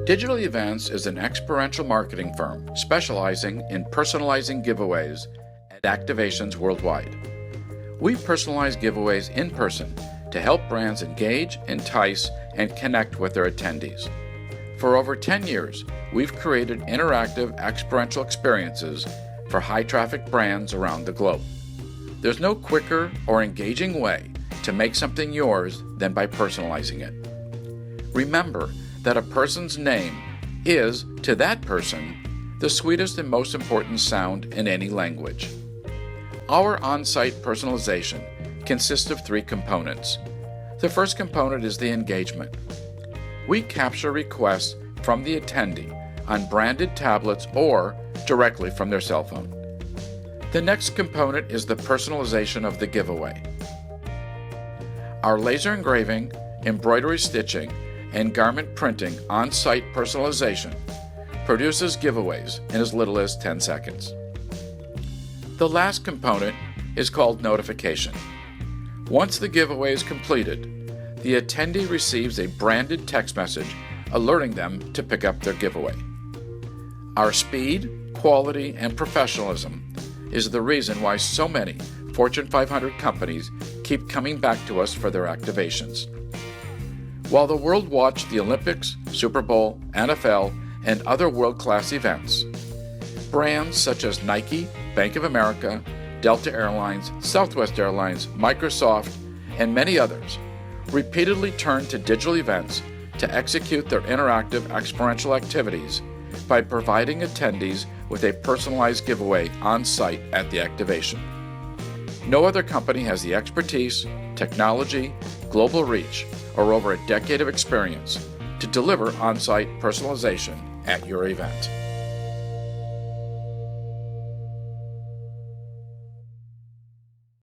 Digital Events is an experiential marketing firm specializing in personalizing giveaways and activations worldwide. We personalize giveaways in person to help brands engage, entice, and connect with their attendees. For over 10 years, we've created interactive experiential experiences for high-traffic brands around the globe. There's no quicker or engaging way to make something yours than by personalizing it. Remember that a person's name is, to that person, the sweetest and most important sound in any language. Our on-site personalization consists of 3 components. The first component is the engagement. We capture requests from the attendee on branded tablets or directly from their cell phone. The next component is the personalization of the giveaway. Our laser engraving, embroidery stitching, and garment printing on-site personalization produces giveaways in as little as 10 seconds. The last component is called notification. Once the giveaway is completed, the attendee receives a branded text message alerting them to pick up their giveaway. Our speed, quality, and professionalism is the reason why so many Fortune 500 companies keep coming back to us for their activations. While the world watched the Olympics, Super Bowl, NFL, and other world-class events, brands such as Nike, Bank of America, Delta Airlines, Southwest Airlines, Microsoft, and many others repeatedly turned to digital events to execute their interactive experiential activities by providing attendees with a personalized giveaway on-site at the activation. No other company has the expertise, technology, global reach, or over a decade of experience to deliver on-site personalization at your event.